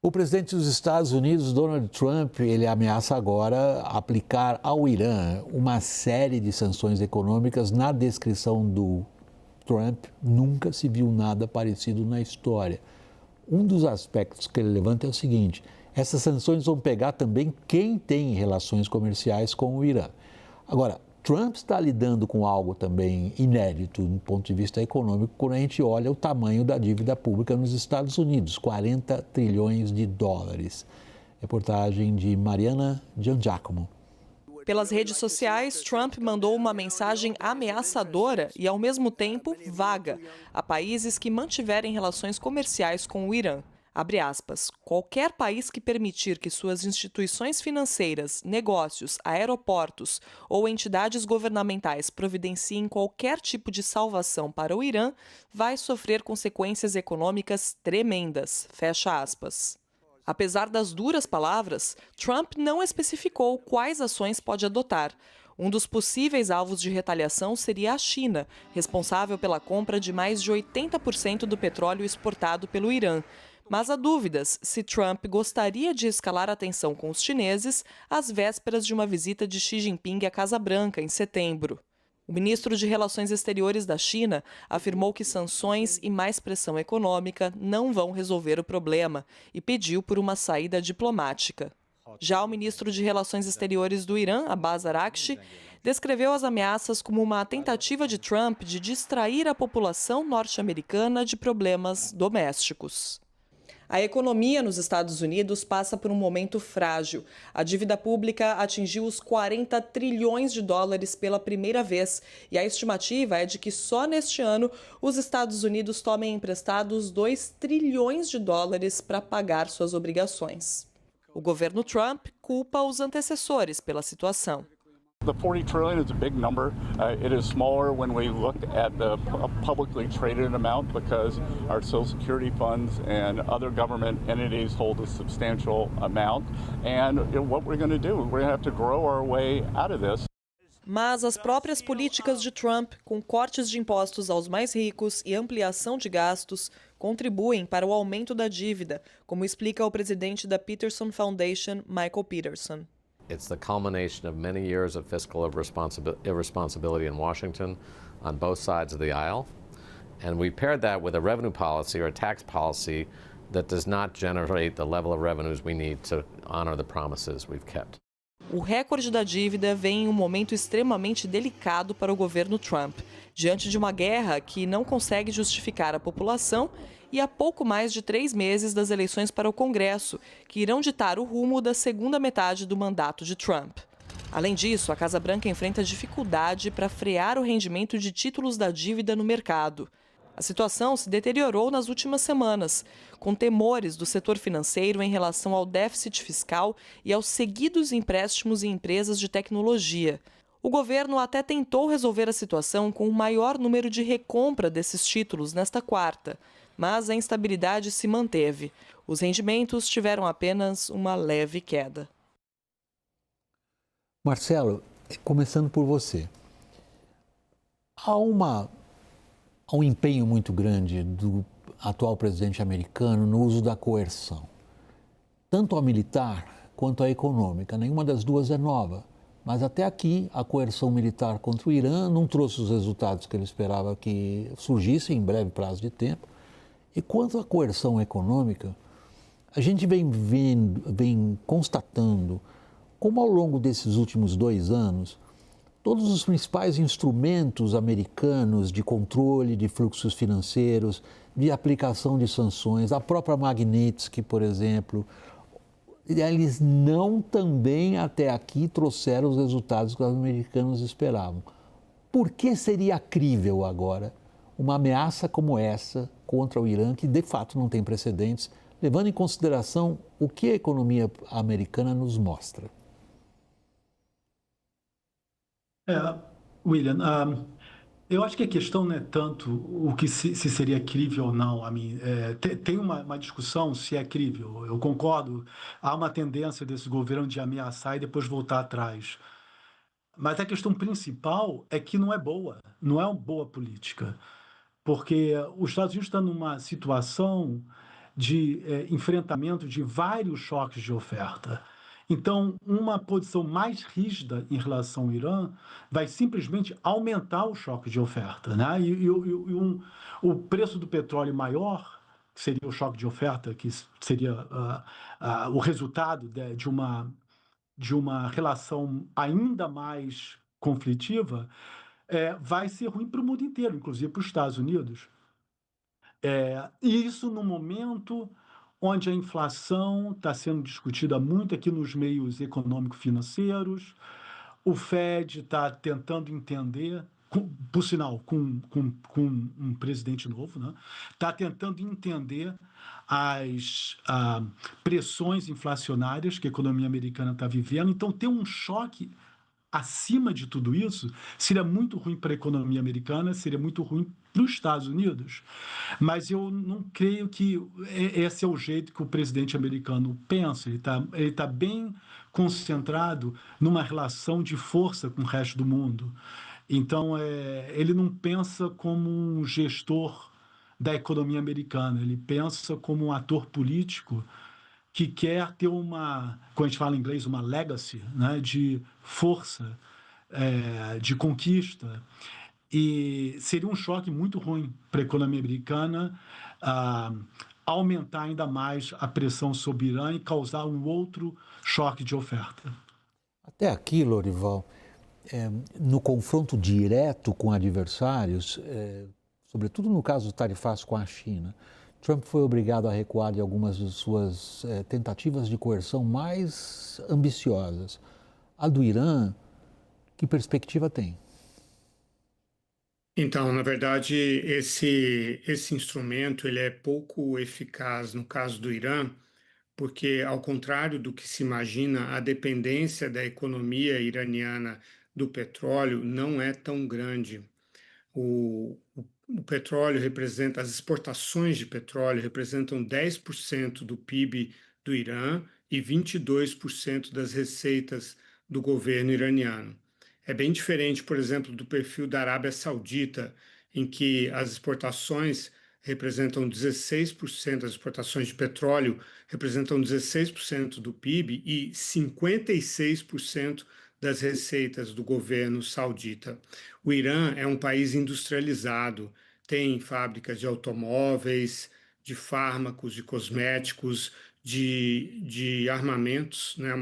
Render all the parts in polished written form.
O presidente dos Estados Unidos, Donald Trump, ele ameaça agora aplicar ao Irã uma série de sanções econômicas. Na descrição do Trump, nunca se viu nada parecido na história. Um dos aspectos que ele levanta é o seguinte: essas sanções vão pegar também quem tem relações comerciais com o Irã. Agora, Trump está lidando com algo também inédito do ponto de vista econômico quando a gente olha o tamanho da dívida pública nos Estados Unidos, 40 trilhões de dólares. Reportagem de Mariana Giangiacomo. Pelas redes sociais, Trump mandou uma mensagem ameaçadora e, ao mesmo tempo, vaga a países que mantiverem relações comerciais com o Irã. Abre aspas, qualquer país que permitir que suas instituições financeiras, negócios, aeroportos ou entidades governamentais providenciem qualquer tipo de salvação para o Irã vai sofrer consequências econômicas tremendas, fecha aspas. Apesar das duras palavras, Trump não especificou quais ações pode adotar. Um dos possíveis alvos de retaliação seria a China, responsável pela compra de mais de 80% do petróleo exportado pelo Irã. Mas há dúvidas se Trump gostaria de escalar a tensão com os chineses às vésperas de uma visita de Xi Jinping à Casa Branca em setembro. O ministro de Relações Exteriores da China afirmou que sanções e mais pressão econômica não vão resolver o problema e pediu por uma saída diplomática. Já o ministro de Relações Exteriores do Irã, Abbas Araghchi, descreveu as ameaças como uma tentativa de Trump de distrair a população norte-americana de problemas domésticos. A economia nos Estados Unidos passa por um momento frágil. A dívida pública atingiu os 40 trilhões de dólares pela primeira vez e a estimativa é de que só neste ano os Estados Unidos tomem emprestados 2 trilhões de dólares para pagar suas obrigações. O governo Trump culpa os antecessores pela situação. The 40 trillion is a big number. It is smaller when we look at the publicly traded amount because our Social Security funds and other government entities hold a substantial amount. And what we're going to do, we're going to have to grow our way out of this. Mas as próprias políticas de Trump, com cortes de impostos aos mais ricos e ampliação de gastos, contribuem para o aumento da dívida, como explica o presidente da Peterson Foundation, Michael Peterson. It's the culmination of many years of fiscal irresponsibility in Washington on both sides of the aisle. And we paired that with a revenue policy or a tax policy that does not generate the level of revenues we need to honor the promises we've kept. O recorde da dívida vem em um momento extremamente delicado para o governo Trump, diante de uma guerra que não consegue justificar a população e há pouco mais de 3 meses das eleições para o Congresso, que irão ditar o rumo da segunda metade do mandato de Trump. Além disso, a Casa Branca enfrenta dificuldade para frear o rendimento de títulos da dívida no mercado. A situação se deteriorou nas últimas semanas, com temores do setor financeiro em relação ao déficit fiscal e aos seguidos empréstimos em empresas de tecnologia. O governo até tentou resolver a situação com um maior número de recompra desses títulos nesta quarta, mas a instabilidade se manteve. Os rendimentos tiveram apenas uma leve queda. Marcelo, começando por você. Há um empenho muito grande do atual presidente americano no uso da coerção, tanto a militar quanto a econômica. Nenhuma das duas é nova, mas até aqui a coerção militar contra o Irã não trouxe os resultados que ele esperava que surgissem em breve prazo de tempo. E quanto à coerção econômica, a gente vem constatando como ao longo desses últimos 2 anos, todos os principais instrumentos americanos de controle de fluxos financeiros, de aplicação de sanções, a própria Magnitsky, por exemplo, eles não também até aqui trouxeram os resultados que os americanos esperavam. Por que seria crível agora uma ameaça como essa contra o Irã, que de fato não tem precedentes, levando em consideração o que a economia americana nos mostra? William, eu acho que a questão não é tanto o que se seria crível ou não. Tem uma discussão se é crível. Eu concordo, há uma tendência desse governo de ameaçar e depois voltar atrás. Mas a questão principal é que não é boa, não é uma boa política. Porque os Estados Unidos estão numa situação de enfrentamento de vários choques de oferta. Então, uma posição mais rígida em relação ao Irã vai simplesmente aumentar o choque de oferta, né? O preço do petróleo maior, que seria o choque de oferta, que seria o resultado de uma relação ainda mais conflitiva, vai ser ruim para o mundo inteiro, inclusive para os Estados Unidos. E isso no momento onde a inflação está sendo discutida muito aqui nos meios econômico-financeiros, o Fed está tentando entender, por sinal, com um presidente novo, né? Está tentando entender as pressões inflacionárias que a economia americana está vivendo. Então, tem um choque acima de tudo isso seria muito ruim para a economia americana, seria muito ruim para os Estados Unidos. Mas eu não creio que esse é o jeito que o presidente americano pensa. Ele tá bem concentrado numa relação de força com o resto do mundo. Então, ele não pensa como um gestor da economia americana, ele pensa como um ator político que quer ter como a gente fala em inglês, uma legacy, né, de força, de conquista. E seria um choque muito ruim para a economia americana aumentar ainda mais a pressão sobre o Irã e causar um outro choque de oferta. Até aqui, Lorival, no confronto direto com adversários, sobretudo no caso do tarifaço com a China, Trump foi obrigado a recuar de algumas de suas tentativas de coerção mais ambiciosas. A do Irã, que perspectiva tem? Então, na verdade, esse instrumento ele é pouco eficaz no caso do Irã, porque, ao contrário do que se imagina, a dependência da economia iraniana do petróleo não é tão grande. O petróleo representa, as exportações de petróleo representam 10% do PIB do Irã e 22% das receitas do governo iraniano. É bem diferente, por exemplo, do perfil da Arábia Saudita, em que as exportações representam 16%, as exportações de petróleo representam 16% do PIB e 56% das receitas do governo saudita. O Irã é um país industrializado, tem fábricas de automóveis, de fármacos, de cosméticos, de armamentos, né?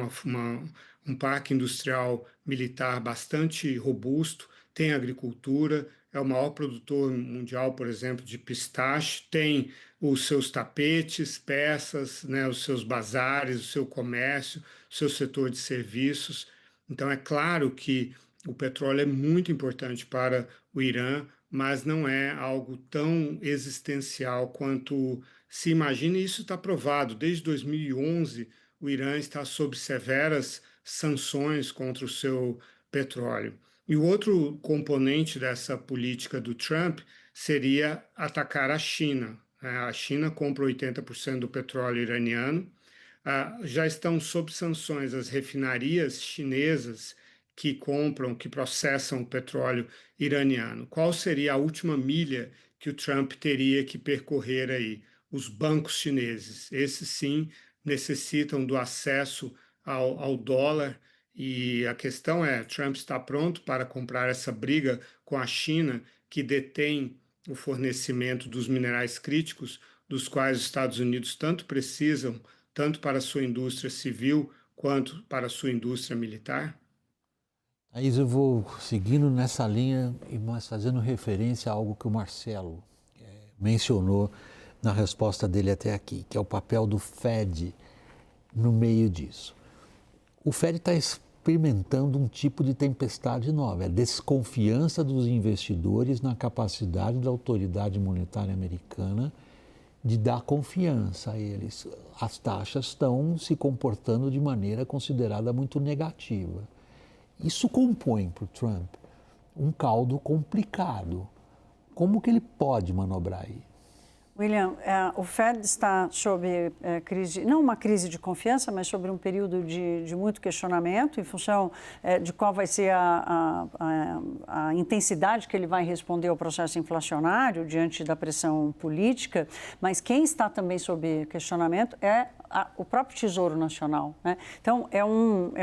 Um parque industrial militar bastante robusto, tem agricultura, é o maior produtor mundial, por exemplo, de pistache, tem os seus tapetes, peças, né? Os seus bazares, o seu comércio, o seu setor de serviços. Então, é claro que o petróleo é muito importante para o Irã, mas não é algo tão existencial quanto se imagina, e isso está provado. Desde 2011, o Irã está sob severas sanções contra o seu petróleo. E o outro componente dessa política do Trump seria atacar a China. A China compra 80% do petróleo iraniano. Já estão sob sanções as refinarias chinesas que compram, que processam o petróleo iraniano. Qual seria a última milha que o Trump teria que percorrer aí? Os bancos chineses. Esses sim necessitam do acesso ao dólar. E a questão é, Trump está pronto para comprar essa briga com a China, que detém o fornecimento dos minerais críticos, dos quais os Estados Unidos tanto precisam, tanto para a sua indústria civil quanto para a sua indústria militar? Thaís, eu vou seguindo nessa linha, mas fazendo referência a algo que o Marcelo mencionou na resposta dele até aqui, que é o papel do Fed no meio disso. O Fed está experimentando um tipo de tempestade nova, a desconfiança dos investidores na capacidade da autoridade monetária americana de dar confiança a eles. As taxas estão se comportando de maneira considerada muito negativa. Isso compõe para o Trump um caldo complicado. Como que ele pode manobrar aí? William, o Fed está sob crise, não uma crise de confiança, mas sobre um período de muito questionamento em função de qual vai ser a intensidade que ele vai responder ao processo inflacionário diante da pressão política, mas quem está também sob questionamento é o próprio Tesouro Nacional, né? Então, é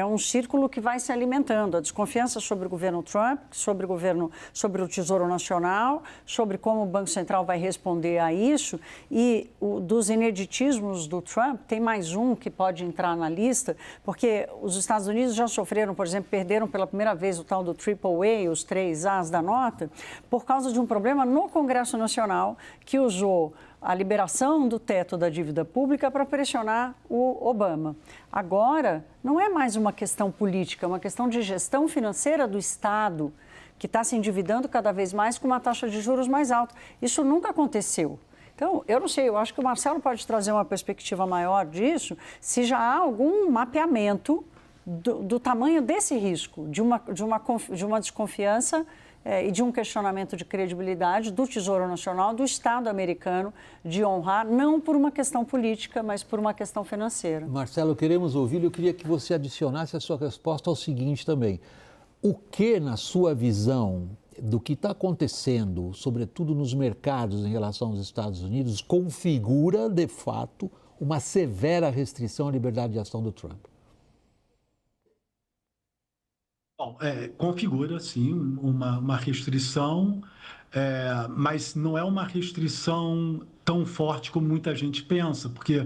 um círculo que vai se alimentando, a desconfiança sobre o governo Trump, sobre o Tesouro Nacional, sobre como o Banco Central vai responder a isso, e dos ineditismos do Trump, tem mais um que pode entrar na lista, porque os Estados Unidos já sofreram, por exemplo, perderam pela primeira vez o tal do AAA, os 3 As da nota, por causa de um problema no Congresso Nacional que usou a liberação do teto da dívida pública para pressionar o Obama. Agora, não é mais uma questão política, é uma questão de gestão financeira do Estado, que está se endividando cada vez mais com uma taxa de juros mais alta. Isso nunca aconteceu. Então, eu não sei, eu acho que o Marcelo pode trazer uma perspectiva maior disso, se já há algum mapeamento do tamanho desse risco, de uma desconfiança e de um questionamento de credibilidade do Tesouro Nacional, do Estado americano, de honrar, não por uma questão política, mas por uma questão financeira. Marcelo, queremos ouvi-lo. Eu queria que você adicionasse a sua resposta ao seguinte também. O que, na sua visão, do que está acontecendo, sobretudo nos mercados em relação aos Estados Unidos, configura, de fato, uma severa restrição à liberdade de ação do Trump? Bom, configura, sim, uma restrição, mas não é uma restrição tão forte como muita gente pensa, porque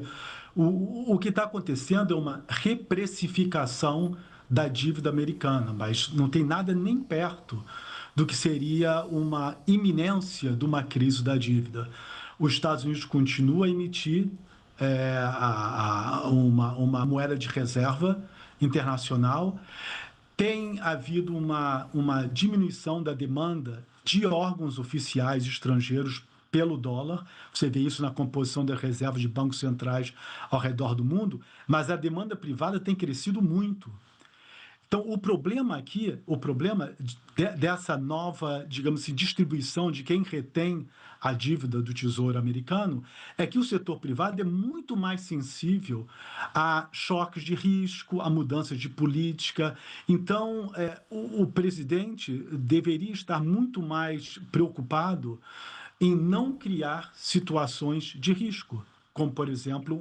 o que está acontecendo é uma reprecificação da dívida americana, mas não tem nada nem perto do que seria uma iminência de uma crise da dívida. Os Estados Unidos continua a emitir uma moeda de reserva internacional. Tem havido uma diminuição da demanda de órgãos oficiais estrangeiros pelo dólar. Você vê isso na composição das reservas de bancos centrais ao redor do mundo, mas a demanda privada tem crescido muito. Então, o problema aqui, dessa nova, digamos assim, distribuição de quem retém a dívida do Tesouro americano, é que o setor privado é muito mais sensível a choques de risco, a mudanças de política. Então, o presidente deveria estar muito mais preocupado em não criar situações de risco, como, por exemplo,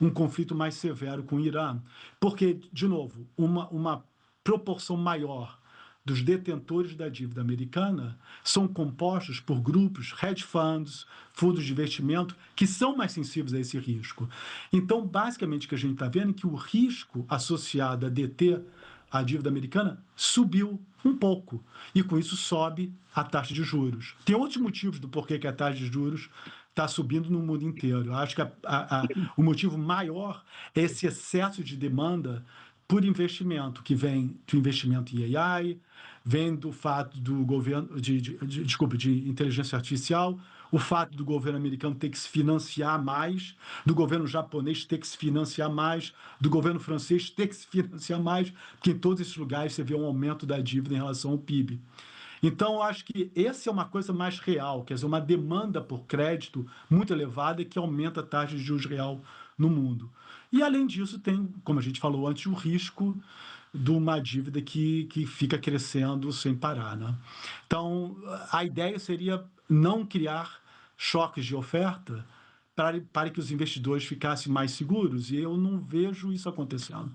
um conflito mais severo com o Irã. Porque, de novo, uma proporção maior dos detentores da dívida americana são compostos por grupos, hedge funds, fundos de investimento, que são mais sensíveis a esse risco. Então, basicamente, o que a gente está vendo é que o risco associado a deter a dívida americana subiu um pouco, e com isso sobe a taxa de juros. Tem outros motivos do porquê que a taxa de juros está subindo no mundo inteiro. Eu acho que o motivo maior é esse excesso de demanda por investimento, que vem do investimento em AI, vem do fato do governo, de inteligência artificial, o fato do governo americano ter que se financiar mais, do governo japonês ter que se financiar mais, do governo francês ter que se financiar mais, porque em todos esses lugares você vê um aumento da dívida em relação ao PIB. Então, eu acho que essa é uma coisa mais real, quer dizer, uma demanda por crédito muito elevada que aumenta a taxa de juros real no mundo. E, além disso, tem, como a gente falou antes, o risco de uma dívida que fica crescendo sem parar, né? Então, a ideia seria não criar choques de oferta para que os investidores ficassem mais seguros, e eu não vejo isso acontecendo.